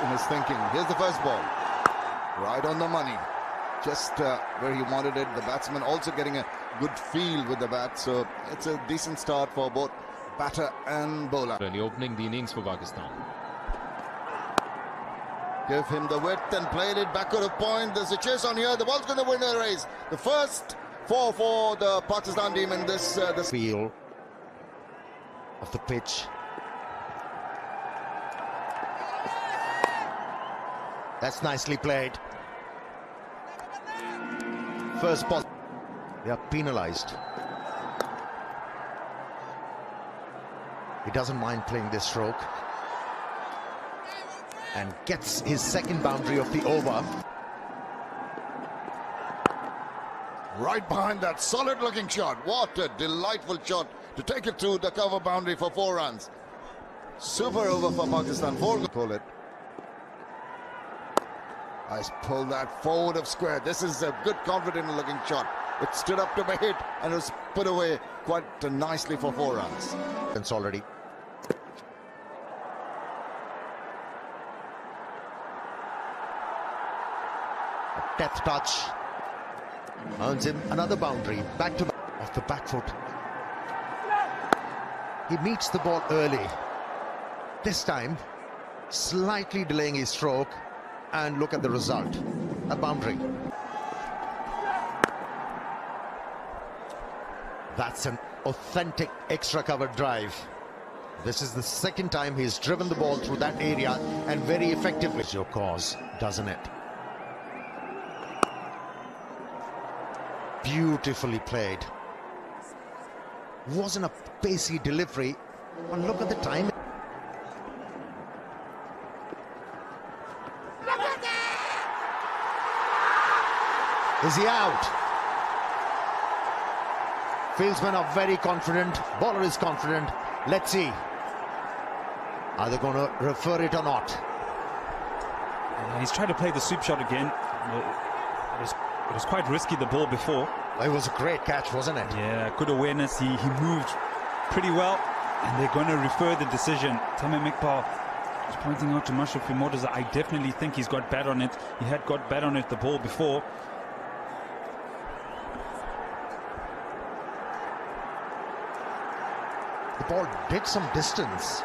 in his thinking. Here's the first ball. Right on the money. Just where he wanted it. The batsman also getting a good feel with the bat. So it's a decent start for both batter and bowler. Really opening the innings for Pakistan. Give him the width and played it backward of point. There's a chase on here. The ball's going to win the race. The first four for the Pakistan team in this feel of the pitch. That's nicely played. First ball. They are penalized. He doesn't mind playing this stroke. And gets his second boundary of the over. Right behind that solid looking shot. What a delightful shot to take it to the cover boundary for 4 runs. Super over for Pakistan. 4. Pull it. Nice pull that forward of square. This is a good confident looking shot. It stood up to be hit and was put away quite nicely for 4 runs. It's already. A death touch. Earns him another boundary. Back to back off the back foot. He meets the ball early. This time, slightly delaying his stroke. And look at the result. A boundary. That's an authentic extra cover drive. This is the second time he's driven the ball through that area and very effectively. It's your cause, doesn't it? Beautifully played. Wasn't a pacey delivery. And look at the time. Is he out? Fieldsmen are very confident. Bowler is confident. Let's see. Are they going to refer it or not? He's trying to play the sweep shot again. It was quite risky, the ball before. It was a great catch, wasn't it? Yeah, good awareness. He moved pretty well. And they're going to refer the decision. Tamim Iqbal is pointing out to Mashrafi Mortaza. I definitely think he's got bat on it. He had got bat on it, the ball before. The ball did some distance.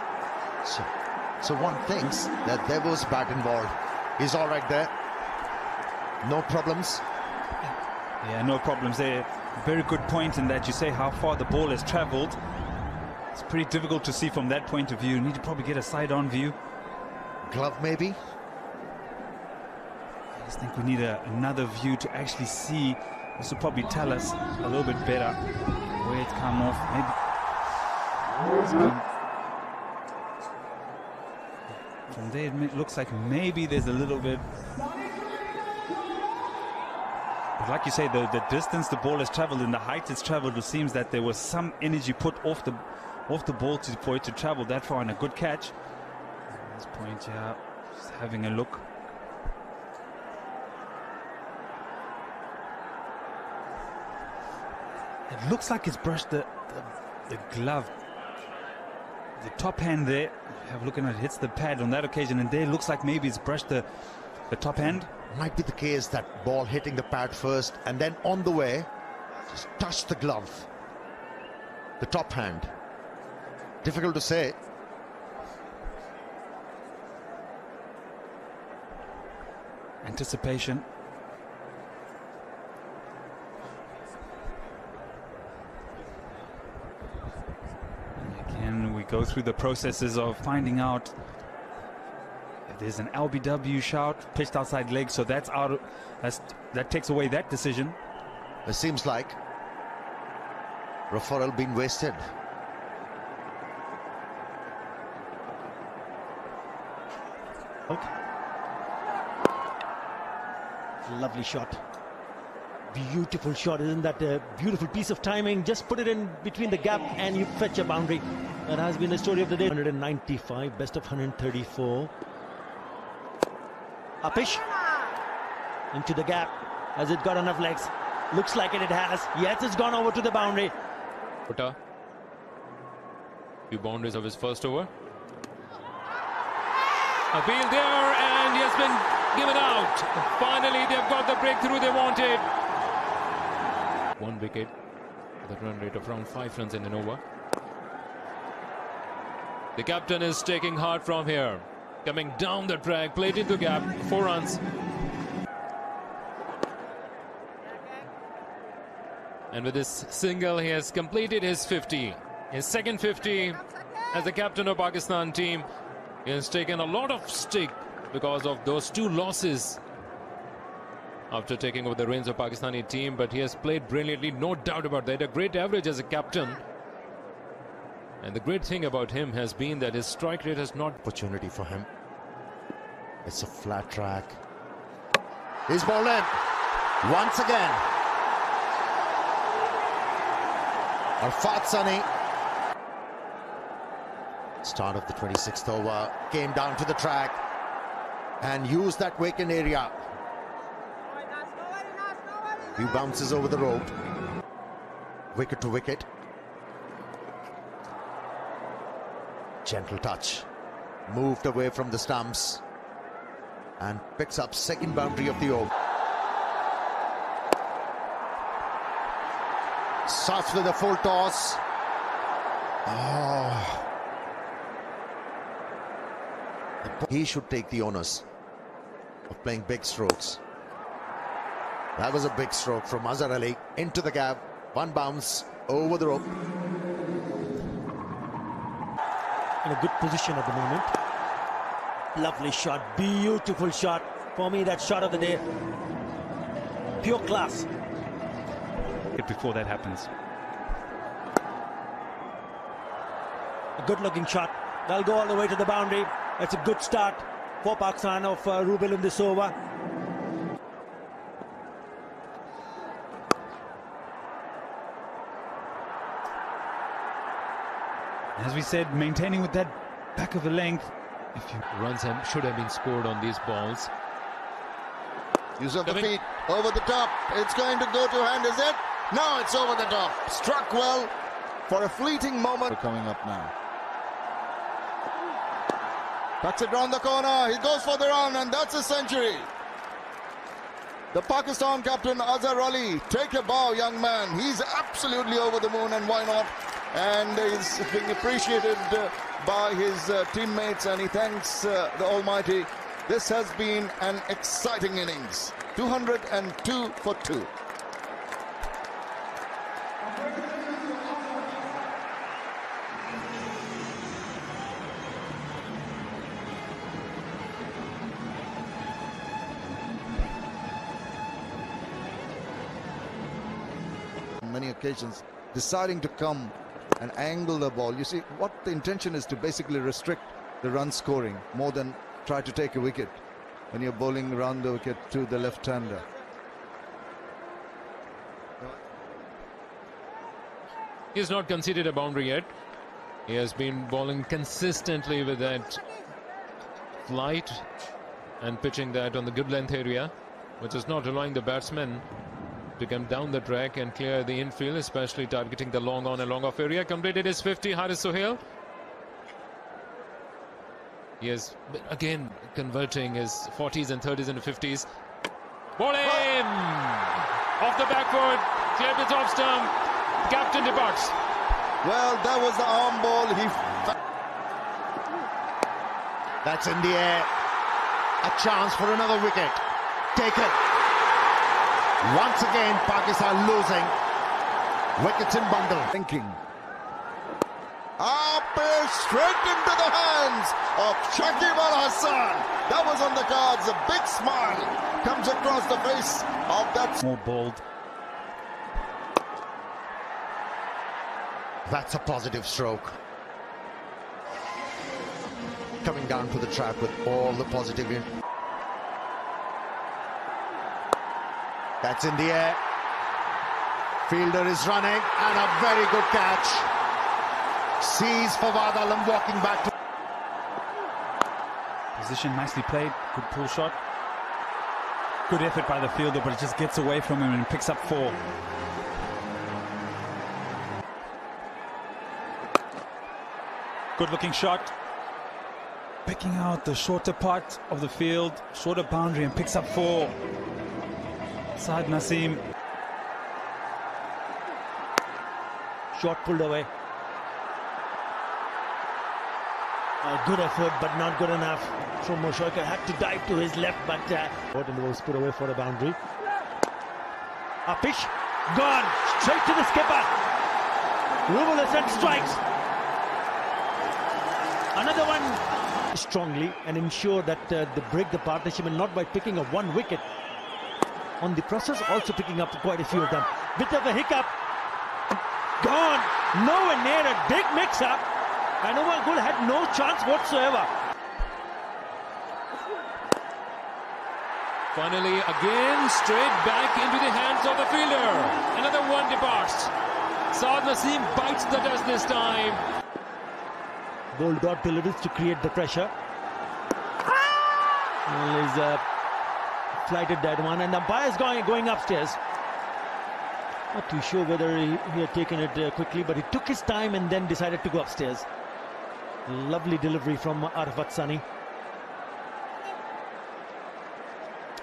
So one thinks that there was bat involved. He's all right there. No problems. Yeah, no problems there. Very good point in that you say how far the ball has travelled. It's pretty difficult to see from that point of view. You need to probably get a side-on view. Glove maybe? I just think we need another view to actually see. This will probably tell us a little bit better where it's come off. Maybe. From there it looks like maybe there's a little bit, but like you say, the distance the ball has traveled and the height it's traveled, it seems that there was some energy put off the ball for it to travel that far, and a good catch. At this point, yeah, just having a look. It looks like it's brushed the glove. The top hand there, have a look at it, hits the pad on that occasion, and there it looks like maybe it's brushed the top hand. Might be the case that ball hitting the pad first and then on the way just touched the glove, the top hand. Difficult to say. Anticipation. Again, we go through the processes of finding out if there's an LBW shout, pitched outside leg, so that's out. That takes away that decision. It seems like referral being wasted. Okay. Lovely shot. Beautiful shot. Isn't that a beautiful piece of timing? Just put it in between the gap and you fetch a boundary. That has been the story of the day. 195, best of 134. Upish into the gap. Has it got enough legs? Looks like it has. Yes, it's gone over to the boundary. Putta. Few boundaries of his first over. Appeal there, and he has been given out. Finally, they've got the breakthrough they wanted. 1 wicket with a run rate of around 5 runs in an over. The captain is taking hard from here. Coming down the track, played into gap, 4 runs. And with this single, he has completed his 50. His second 50 as the captain of Pakistan team. He has taken a lot of stick because of those 2 losses after taking over the reins of Pakistani team. But he has played brilliantly, no doubt about that. A great average as a captain. And the great thing about him has been that his strike rate has not... Opportunity for him. It's a flat track. He's bowled in. Once again. Arfat Sunny. Start of the 26th over. Came down to the track and used that vacant area. Few bounces over the road. Wicket to wicket. Gentle touch. Moved away from the stumps and picks up second boundary of the over. Starts with a full toss. Oh. He should take the onus of playing big strokes. That was a big stroke from Azhar Ali into the gap. 1 bounce over the rope. In a good position at the moment. Lovely shot, beautiful shot. For me, that shot of the day. Pure class. Before that happens. A good looking shot. That'll go all the way to the boundary. That's a good start for Pakistan of Rubil in this over. As we said, maintaining with that back of the length. Runs should have been scored on these balls. Use of the feet over the top. It's going to go to hand, is it? No, it's over the top. Struck well for a fleeting moment. Coming up now. Tucks it round the corner. He goes for the run, and that's a century. The Pakistan captain Azhar Ali. Take a bow, young man. He's absolutely over the moon, and why not? And he's being appreciated by his teammates, and he thanks the Almighty. This has been an exciting innings. 202 for 2. On many occasions, deciding to come and angle the ball. You see, what the intention is to basically restrict the run scoring more than try to take a wicket when you're bowling around the wicket to the left-hander. He's not conceded a boundary yet. He has been bowling consistently with that flight and pitching that on the good length area, which is not allowing the batsmen to come down the track and clear the infield, especially targeting the long on and long off area. Completed his 50, Haris Sohail. He is again converting his 40s and 30s into 50s. Ball in! Off the back foot, cleared its off stump. Captain departs. Well, that was the arm ball. That's in the air. A chance for another wicket. Taken. Once again, Pakistan losing. Wickets in bundle. Thinking. Up straight into the hands of Shakib Al Hasan. That was on the cards. A big smile comes across the face of that. More bold. That's a positive stroke. Coming down to the track with all the positive in. That's in the air. Fielder is running and a very good catch. Sees Fawad Alam walking back to. Position nicely played. Good pull shot. Good effort by the fielder, but it just gets away from him and picks up 4. Good looking shot. picking out the shorter part of the field, shorter boundary, and picks up 4. Saad Naseem. Shot pulled away. A good effort, but not good enough. Shomo Shoiker had to dive to his left, but and was put away for a boundary. A pitch gone straight to the skipper. Rubelisson strikes. Another one strongly and ensure that they break the partnership, and not by picking up 1 wicket. On the process, also picking up quite a few of them. Bit of a hiccup. Gone. Nowhere near a big mix-up. And Omar Gul had no chance whatsoever. Finally, again, straight back into the hands of the fielder. Another one departs. Saad Naseem bites the dust this time. Bold dot delivers to create the pressure. Well, he's flighted that one, and the umpire's going upstairs. Not too sure whether he had taken it quickly, but he took his time and then decided to go upstairs. Lovely delivery from Arafat Sani.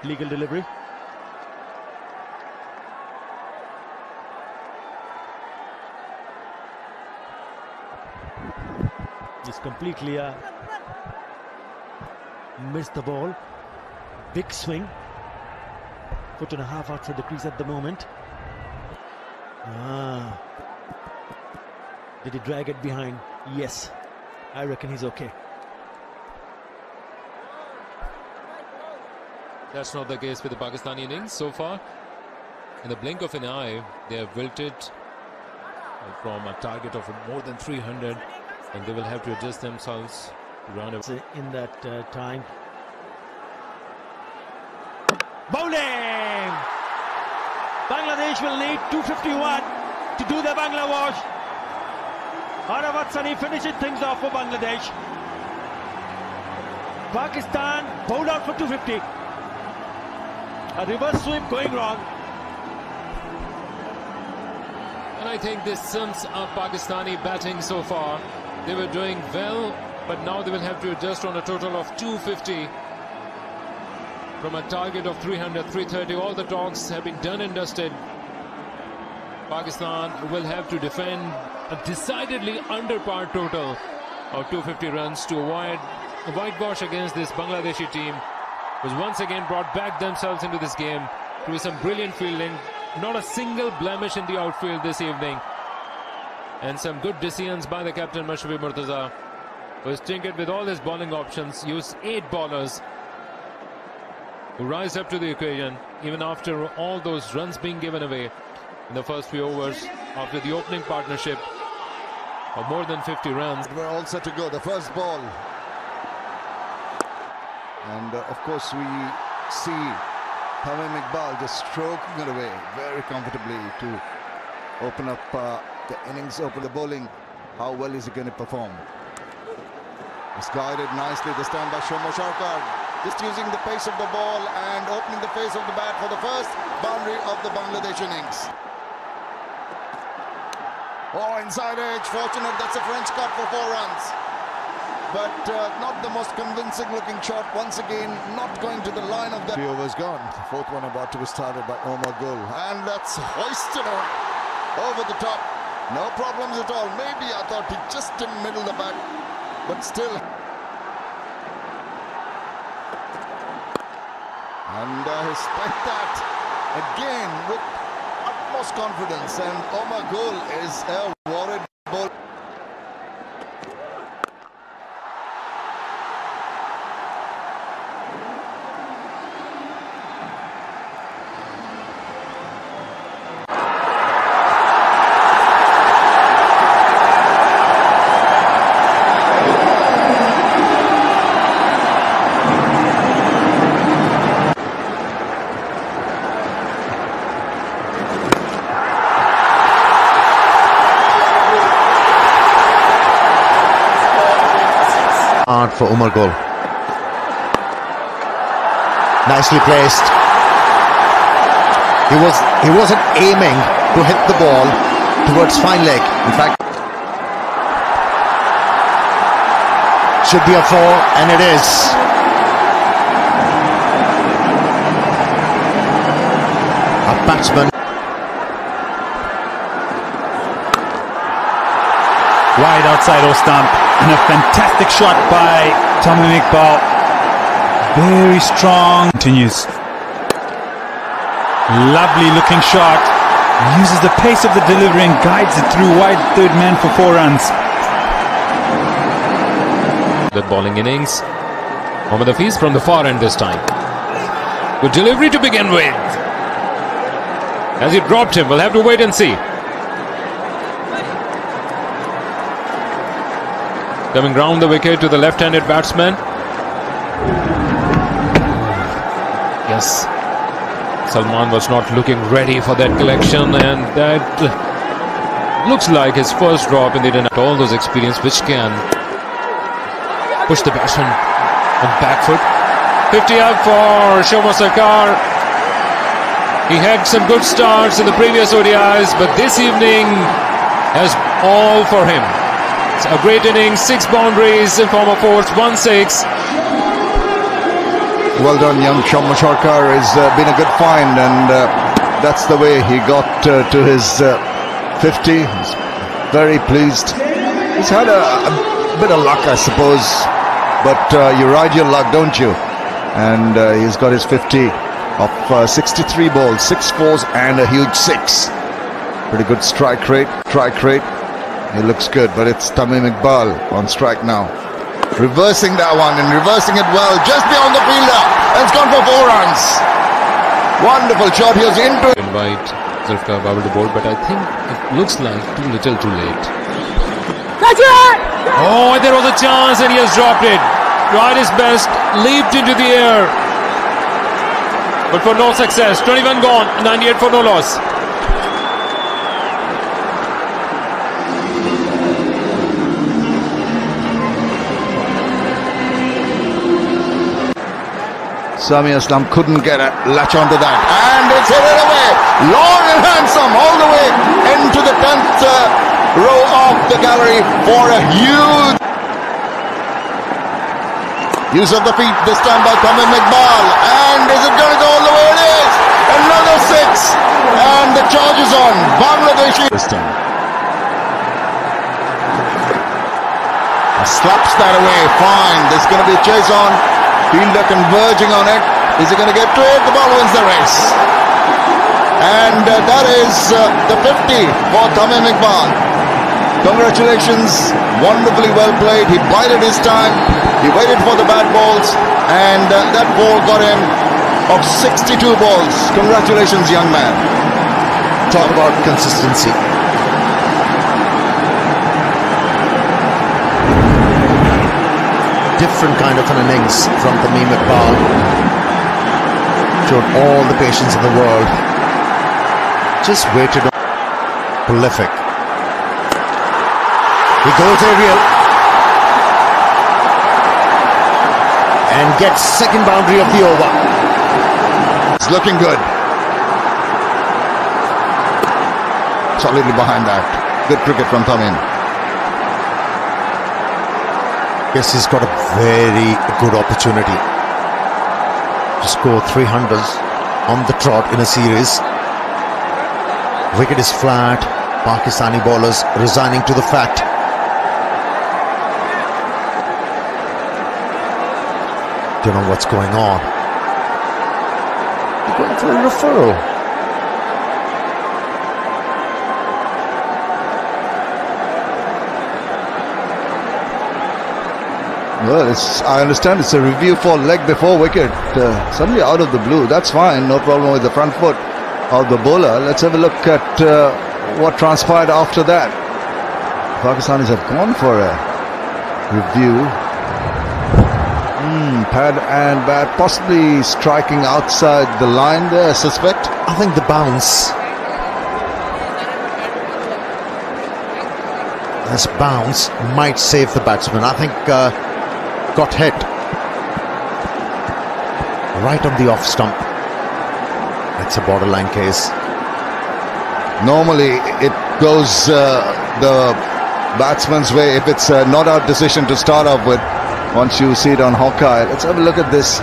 Legal delivery. Just completely missed the ball. Big swing. 1.5 outside the crease at the moment. Did he drag it behind? Yes. I reckon he's okay. That's not the case with the Pakistani innings so far. In the blink of an eye, they have wilted from a target of more than 300, and they will have to adjust themselves to run away. In that time. Bowling! Bangladesh will need 251 to do the Bangla wash. Arafat Sani finishes things off for Bangladesh. Pakistan bowled out for 250. A reverse sweep going wrong. And I think this sums up Pakistani batting so far. They were doing well, but now they will have to adjust on a total of 250. From a target of 300, 330, all the talks have been done and dusted. Pakistan will have to defend a decidedly under par total of 250 runs to avoid a whitewash against this Bangladeshi team, who's once again brought back themselves into this game through some brilliant fielding. Not a single blemish in the outfield this evening. And some good decisions by the captain Mashrafi Mortaza, who has tinkered with all his bowling options, used 8 bowlers who rise up to the occasion even after all those runs being given away in the first few overs after the opening partnership of more than 50 runs. We're all set to go. The first ball. And of course we see Tamim Iqbal just stroking it away very comfortably to open up the innings, open the bowling. How well is he going to perform? It's guided nicely this time by Shomo Shoiker, just using the pace of the ball and opening the face of the bat for the first boundary of the Bangladesh innings. Oh, inside edge, fortunate, that's a French cut for 4 runs. But not the most convincing looking shot. Once again, not going to the line of the... 3 overs gone. The 4th one about to be started by Omar Gul. And that's hoisted on over the top. No problems at all. Maybe I thought he just didn't middle the bat, but still. And he spent that again with utmost confidence. And Omar Gul is a worried bowler. Hard for Omar Gul. Nicely placed. He wasn't aiming to hit the ball towards fine leg. In fact, should be a 4, and it is. A batsman. Wide outside off stump, and a fantastic shot by Tamim Iqbal. Very strong. Continues. Lovely looking shot. Uses the pace of the delivery and guides it through wide third man for 4 runs. Good bowling innings. Mohammad Hafiz from the far end this time. Good delivery to begin with. As he dropped him, we'll have to wait and see. Coming round the wicket to the left-handed batsman. Yes, Salman was not looking ready for that collection, and that looks like his first drop in the dinner. All those experience which can push the batsman on back foot. 50 up for Shoma Sarkar. He had some good starts in the previous ODIs, but this evening has all for him. It's a great innings, 6 boundaries in form of 4s, 1-6. Well done, young Shoma Sarkar. Has been a good find, and that's the way he got to his 50. He's very pleased. He's had a bit of luck, I suppose, but you ride your luck, don't you? And he's got his 50 of 63 balls, 6 4s and a huge 6. Pretty good strike rate. He looks good, but it's Tamim Iqbal on strike now. Reversing that one and reversing it well, just beyond the fielder. And it's gone for 4 runs. Wonderful shot. He was into it. Invite Zulfikar Babel to board, but I think it looks like too little too late. Oh, there was a chance and he has dropped it. Tried his best, leaped into the air, but for no success. 21 gone, 98 for no loss. Sami Aslam couldn't get a latch onto that, and it's hit it away, long and handsome, all the way into the 10th row of the gallery for a huge use of the feet this time by Tamim Iqbal. And is it going to go all the way? It is. Another 6, and the charge is on Bangladeshi this time. Slaps that away, fine. There's going to be a chase on. Fielder converging on it. Is he going to get to it? The ball wins the race. And that is the 50 for Tamim Iqbal. Congratulations. Wonderfully well played. He bided his time. He waited for the bad balls. And that ball got him of 62 balls. Congratulations, young man. Talk about consistency. Different kind of an innings from Tamim Iqbal. Showed all the patience in the world. Just waited on. Prolific. He goes aerial and gets second boundary of the over. It's looking good. Solidly behind that. Good cricket from Tamim. Yes, he's got a very good opportunity to score 300s on the trot in a series. Wicket is flat. Pakistani bowlers resigning to the fact. Don't know what's going on. They're going for a referral. Well, I understand it's a review for leg before wicket. Suddenly out of the blue. That's fine. No problem with the front foot of the bowler. Let's have a look at what transpired after that. Pakistanis have gone for a review. Pad and bat, possibly striking outside the line there, I suspect. I think the bounce. This bounce might save the batsman. I think got hit right on the off stump. That's a borderline case. Normally it goes the batsman's way if it's a not out decision to start off with. once you see it on Hawkeye. Let's have a look at this.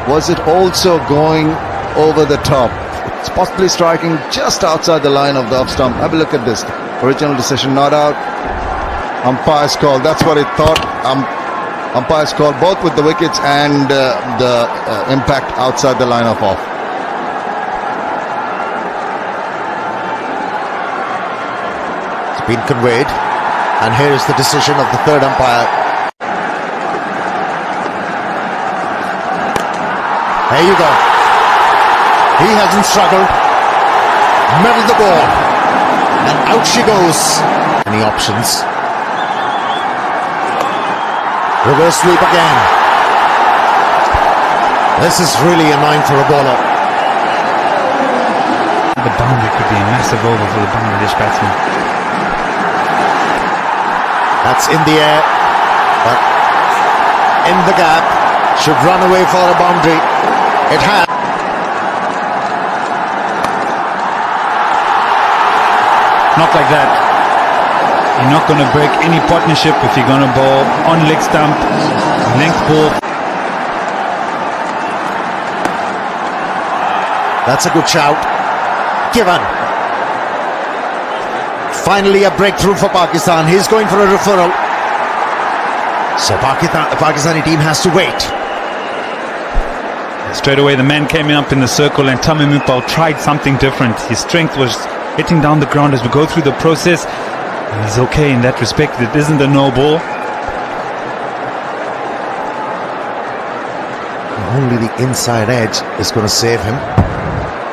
Was it also going over the top? It's possibly striking just outside the line of the off stump. Have a look at this. Original decision not out. Umpire's call. That's what it thought. Umpire's call both with the wickets and the impact outside the line of off. It's been conveyed. And here is the decision of the third umpire. There you go. He hasn't struggled. Meddled the ball. And out she goes. Any options? Reverse sweep again. This is really annoying for a bowler. The boundary could be a massive over for the Bangladesh batsman. That's in the air, but in the gap. Should run away for a boundary. It has. Not like that. You're not going to break any partnership if you're going to bowl on leg stump, length ball. That's a good shout. Given. Finally a breakthrough for Pakistan. He's going for a referral. So the Pakistani team has to wait. Straight away the man came up in the circle and Tamim Iqbal tried something different. His strength was hitting down the ground as we go through the process. And he's okay in that respect. It isn't a no ball. Only the inside edge is going to save him.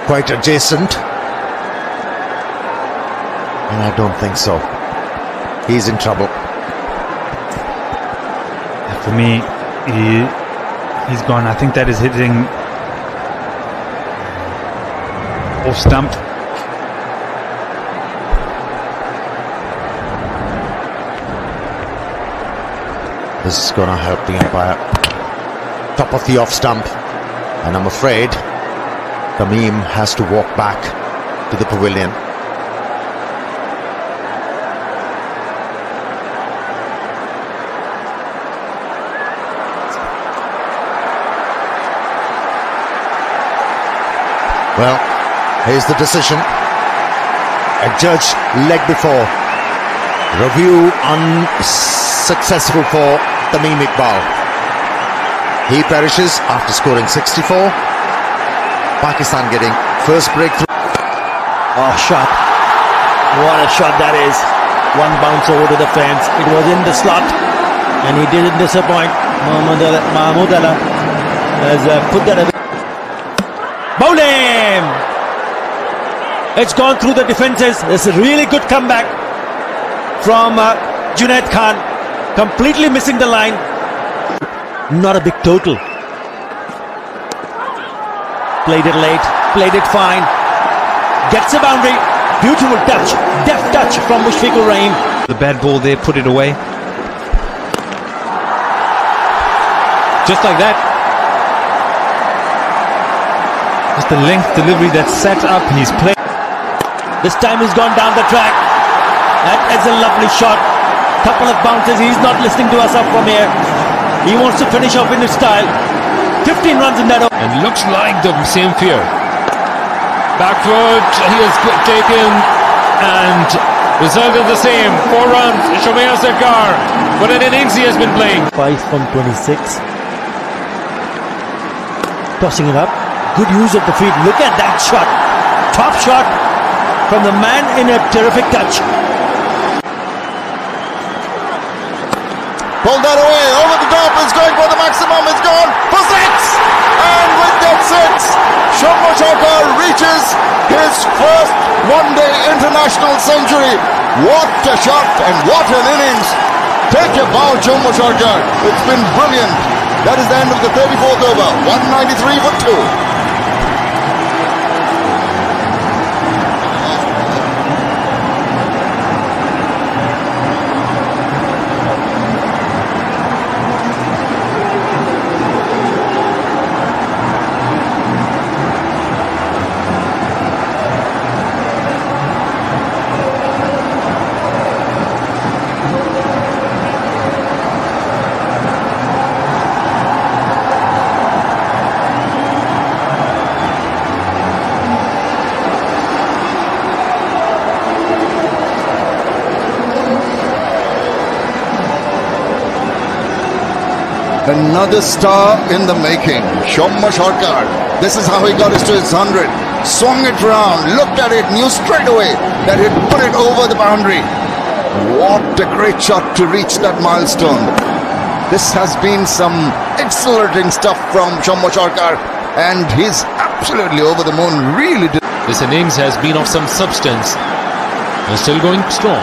Quite adjacent. And I don't think so. He's in trouble. For me, he's gone. I think that is hitting off stump. This is going to help the umpire. Top of the off stump. And I'm afraid Tamim has to walk back to the pavilion. Well, here's the decision. A judge leg before. Review unsuccessful for Tamim Iqbal. He perishes after scoring 64. Pakistan getting first breakthrough. Oh, shot. What a shot that is. One bounce over to the fence. It was in the slot. And he didn't disappoint. Mahmood Allah has put that away. Bowling! It's gone through the defenses. It's a really good comeback from Junaid Khan. Completely missing the line. Not a big total. Played it late. Played it fine. Gets a boundary. Beautiful touch. Deft touch from Mushfiqur Rahim. The bad ball there, put it away. Just like that. Just the length delivery that set up. He's played. This time he's gone down the track. That is a lovely shot. Couple of bounces. He's not listening to us up from here. He wants to finish off in his style. 15 runs in that over. And looks like the same fear. Back foot, he has taken, and result is the same. 4 runs, Shomair Sarkar. What an innings he has been playing. 5 from 26. Tossing it up. Good use of the feet. Look at that shot. Top shot from the man in a terrific touch. Pulled that away, over the top, it's going for the maximum, it's gone for 6! And with that 6, Shommo Sarkar reaches his first one-day international century. What a shot and what an innings! Take a bow, Shommo Sarkar. It's been brilliant. That is the end of the 34th over, 193 for 2. Another star in the making. Soumya Sarkar. This is how he got to his 100. Swung it round, looked at it, knew straight away that he'd put it over the boundary. What a great shot to reach that milestone. This has been some exhilarating stuff from Soumya Sarkar, and he's absolutely over the moon. Really did. This innings has been of some substance. They're still going strong.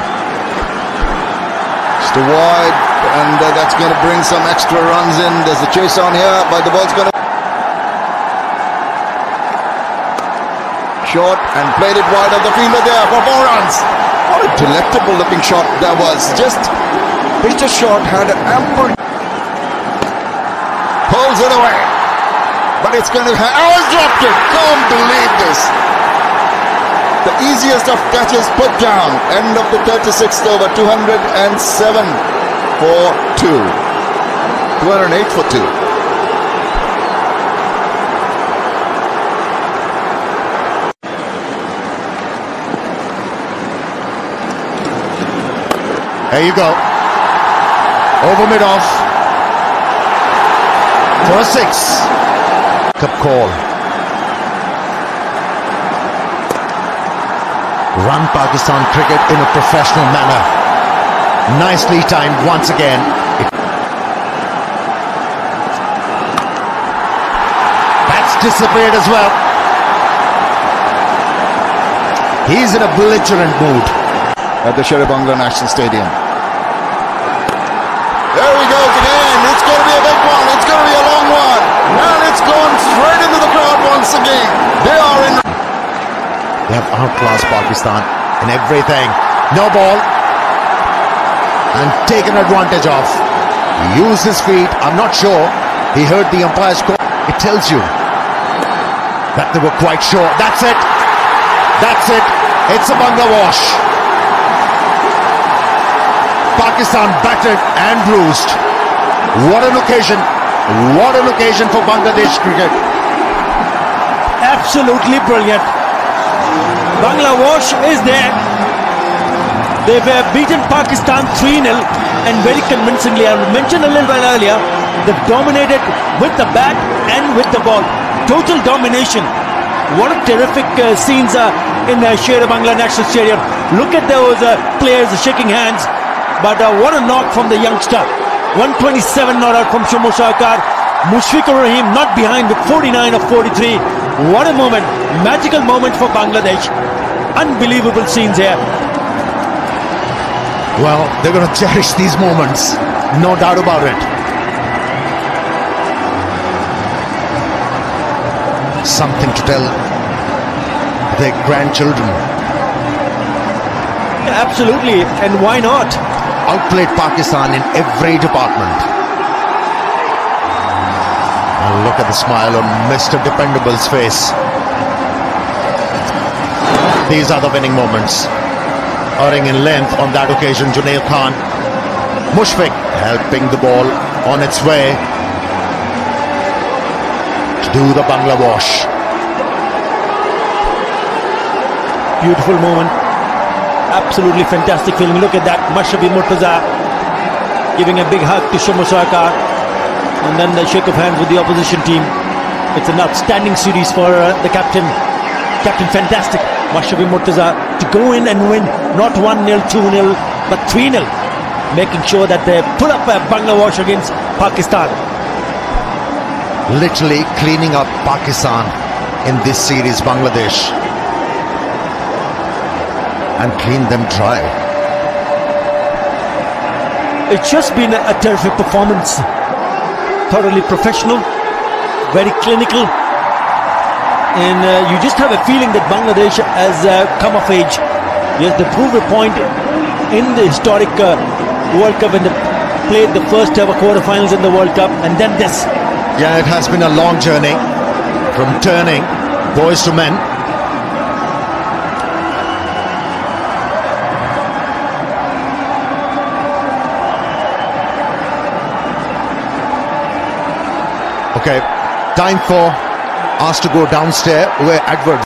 Just a wide, and that's going to bring some extra runs in. There's a chase on here, but the ball's going to short and played it wide of the fielder there for 4 runs. What a delectable looking shot that was. Just pitched a shot, had an ample. Pulls it away, but it's going to. Oh, he's dropped it. Can't believe this. The easiest of catches put down. End of the 36th over. 207 for 2. 208 for 2. There you go. Over mid-off. For a 6. Cup call. Run Pakistan cricket in a professional manner. Nicely timed once again. That's disappeared as well. He's in a belligerent mood. At the Sher-e-Bangla National Stadium. There he goes again. It's going to be a big one. It's going to be a long one. And it's gone straight into the crowd once again. They are in. They have outclassed Pakistan in everything. No ball. And taken advantage of. Used his feet. I'm not sure. He heard the umpire's call. It tells you that they were quite sure. That's it. That's it. It's a Bangla wash. Pakistan battered and bruised. What an occasion. What an occasion for Bangladesh cricket. Absolutely brilliant. Bangla wash is there. They've beaten Pakistan 3-0 and very convincingly. I mentioned a little while earlier, they've dominated with the bat and with the ball. Total domination. What a terrific scenes in Sher-e-Bangla National Stadium. Look at those players shaking hands. But what a knock from the youngster. 127 not out from Soumya Sarkar. Mushfiqur Rahim not behind with 49 of 43. What a moment. Magical moment for Bangladesh. Unbelievable scenes here. Well, they're going to cherish these moments. No doubt about it. Something to tell their grandchildren. Absolutely. And why not? Outplayed Pakistan in every department. And look at the smile on Mr. Dependable's face. These are the winning moments. Erring in length on that occasion, Junaid Khan. Mushfiq helping the ball on its way to do the Bangla wash. Beautiful moment. Absolutely fantastic feeling. Look at that. Mashrafi Mortaza giving a big hug to Soumya Sarkar. And then the shake of hands with the opposition team. It's an outstanding series for the captain. Captain fantastic. Mashrafi Mortaza to go in and win. Not 1-0, 2-0, but 3-0. Making sure that they pull up a Bangla wash against Pakistan. Literally cleaning up Pakistan in this series, Bangladesh. And clean them dry. It's just been a terrific performance. Thoroughly professional, very clinical. And you just have a feeling that Bangladesh has come of age. Yes, they proved a point in the historic World Cup when they played the first ever quarterfinals in the World Cup. And then this. Yeah, it has been a long journey from turning boys to men. Okay, time for us to go downstairs where Edward